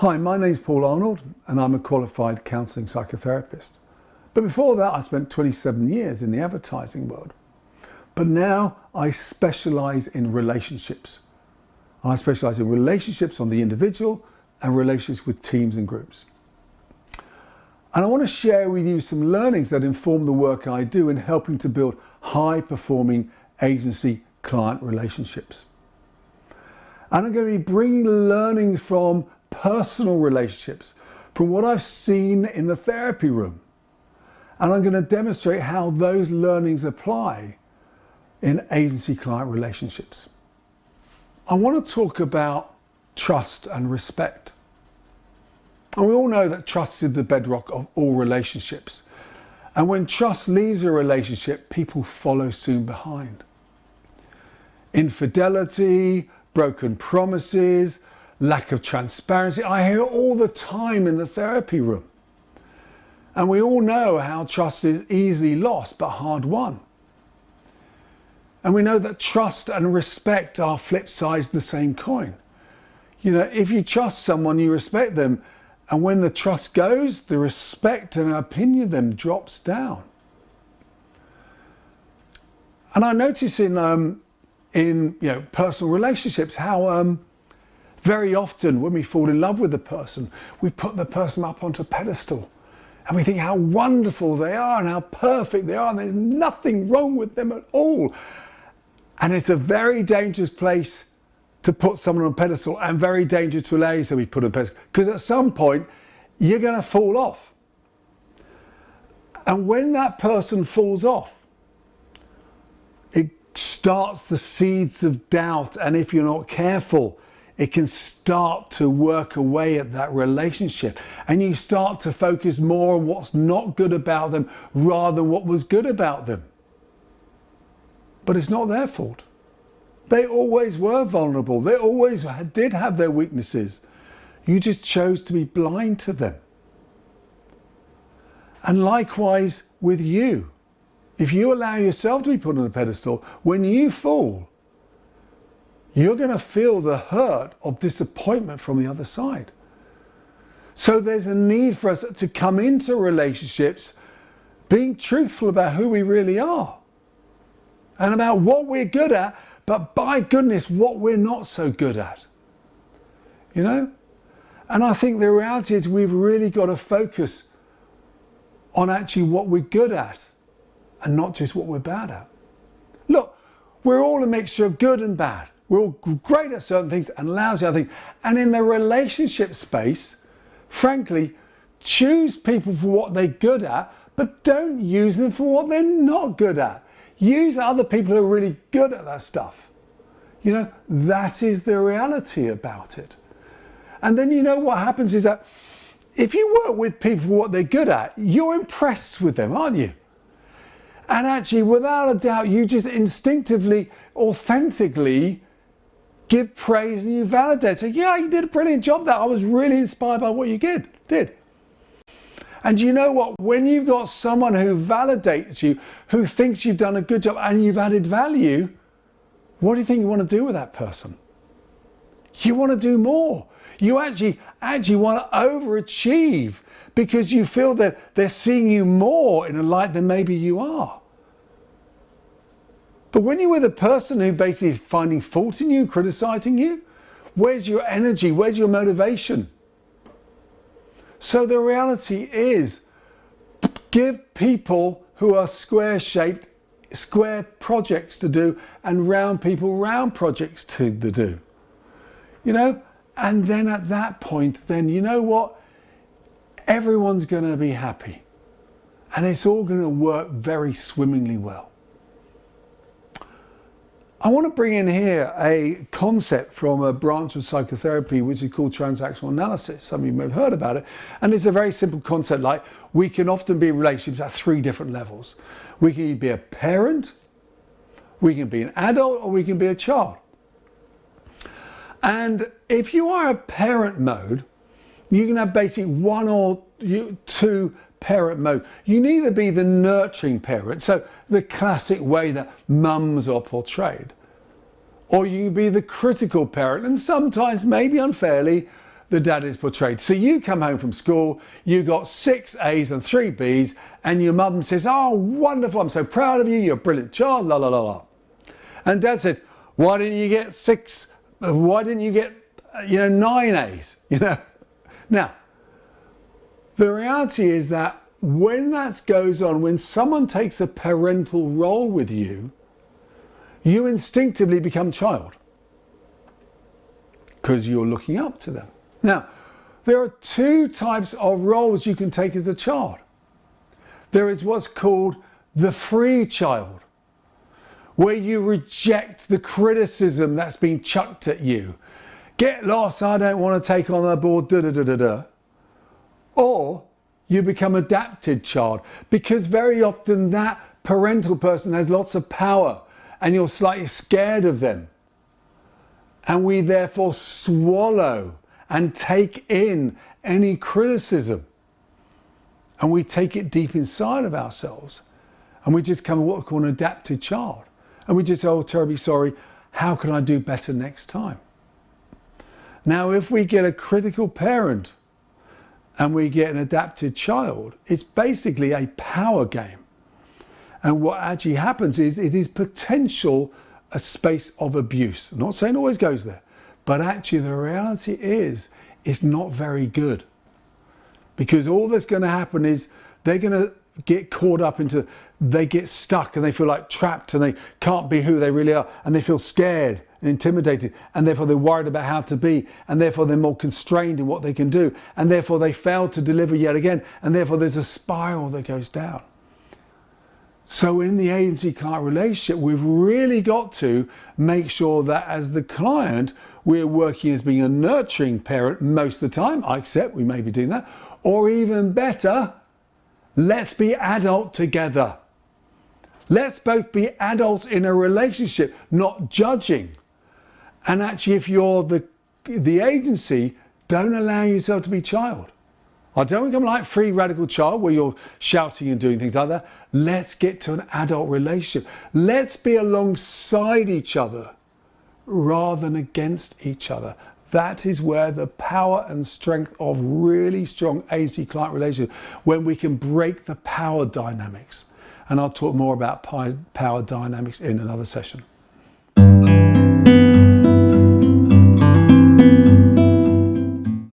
Hi, my name's Paul Arnold and I'm a qualified counselling psychotherapist. But before that I spent 27 years in the advertising world. But now I specialise in relationships. I specialise in relationships on the individual and relationships with teams and groups. And I want to share with you some learnings that inform the work I do in helping to build high-performing agency-client relationships. And I'm going to be bringing learnings from personal relationships, from what I've seen in the therapy room. And I'm going to demonstrate how those learnings apply in agency-client relationships. I want to talk about trust and respect. And we all know that trust is the bedrock of all relationships. And when trust leaves a relationship, people follow soon behind. Infidelity, broken promises, lack of transparency. I hear all the time in the therapy room. And we all know how trust is easily lost but hard won. And we know that trust and respect are flip sides of the same coin. You know, if you trust someone, you respect them. And when the trust goes, the respect and opinion of them drops down. And I notice in personal relationships how very often when we fall in love with a person, we put the person up onto a pedestal and we think how wonderful they are and how perfect they are and there's nothing wrong with them at all. And it's a very dangerous place to put someone on a pedestal and very dangerous to allow yourself to be put on a pedestal, because at some point you're going to fall off. And when that person falls off, it starts the seeds of doubt, and if you're not careful, it can start to work away at that relationship, and you start to focus more on what's not good about them rather than what was good about them. But it's not their fault. They always were vulnerable. They always did have their weaknesses. You just chose to be blind to them. And likewise with you. If you allow yourself to be put on a pedestal, when you fall, you're going to feel the hurt of disappointment from the other side. So there's a need for us to come into relationships being truthful about who we really are and about what we're good at, but by goodness, what we're not so good at. You know? And I think the reality is we've really got to focus on actually what we're good at and not just what we're bad at. Look, we're all a mixture of good and bad. We're all great at certain things and lousy at other things. And in the relationship space, frankly, choose people for what they're good at, but don't use them for what they're not good at. Use other people who are really good at that stuff. You know, that is the reality about it. And then you know what happens is that if you work with people for what they're good at, you're impressed with them, aren't you? And actually, without a doubt, you just instinctively, authentically give praise and you validate. Say, yeah, you did a brilliant job there. I was really inspired by what you did. And you know what? When you've got someone who validates you, who thinks you've done a good job and you've added value, what do you think you want to do with that person? You want to do more. You actually want to overachieve because you feel that they're seeing you more in a light than maybe you are. But when you're with a person who basically is finding fault in you, criticizing you, where's your energy? Where's your motivation? So the reality is, give people who are square-shaped, square projects to do, and round people, round projects to do. You know? And then at that point, then you know what? Everyone's going to be happy. And it's all going to work very swimmingly well. I want to bring in here a concept from a branch of psychotherapy which is called transactional analysis. Some of you may have heard about it. And it's a very simple concept, like we can often be in relationships at 3 different levels. We can be a parent, we can be an adult, or we can be a child. And if you are a parent mode, you can have basically 1 or 2 parent mode. You can either be the nurturing parent, so the classic way that mums are portrayed, or you can be the critical parent, and sometimes, maybe unfairly, the dad is portrayed. So you come home from school, you got 6 A's and 3 B's, and your mum says, oh, wonderful, I'm so proud of you, you're a brilliant child, la la la la. And dad said, why didn't you get 9 A's, Now, the reality is that when that goes on, when someone takes a parental role with you, you instinctively become child because you're looking up to them. Now, there are 2 types of roles you can take as a child. There is what's called the free child, where you reject the criticism that's been chucked at you. Get lost, I don't want to take on the board, da da da da da. Or you become adapted child, because very often that parental person has lots of power and you're slightly scared of them. And we therefore swallow and take in any criticism. And we take it deep inside of ourselves. And we just become what we call an adapted child. And we just, oh, terribly sorry, how can I do better next time? Now, if we get a critical parent and we get an adapted child, it's basically a power game. And what actually happens is it is potential a space of abuse. I'm not saying it always goes there, but actually the reality is it's not very good. Because all that's going to happen is they're going to get caught up into, they get stuck and they feel like trapped and they can't be who they really are, and they feel scared and intimidated, and therefore they're worried about how to be, and therefore they're more constrained in what they can do, and therefore they fail to deliver yet again, and therefore there's a spiral that goes down. So in the agency-client relationship, we've really got to make sure that as the client, we're working as being a nurturing parent most of the time. I accept we may be doing that. Or even better, let's be adult together. Let's both be adults in a relationship, not judging. And actually, if you're the agency, don't allow yourself to be child. I don't become like free radical child where you're shouting and doing things like that. Let's get to an adult relationship. Let's be alongside each other rather than against each other. That is where the power and strength of really strong agency-client relationship, when we can break the power dynamics. And I'll talk more about power dynamics in another session.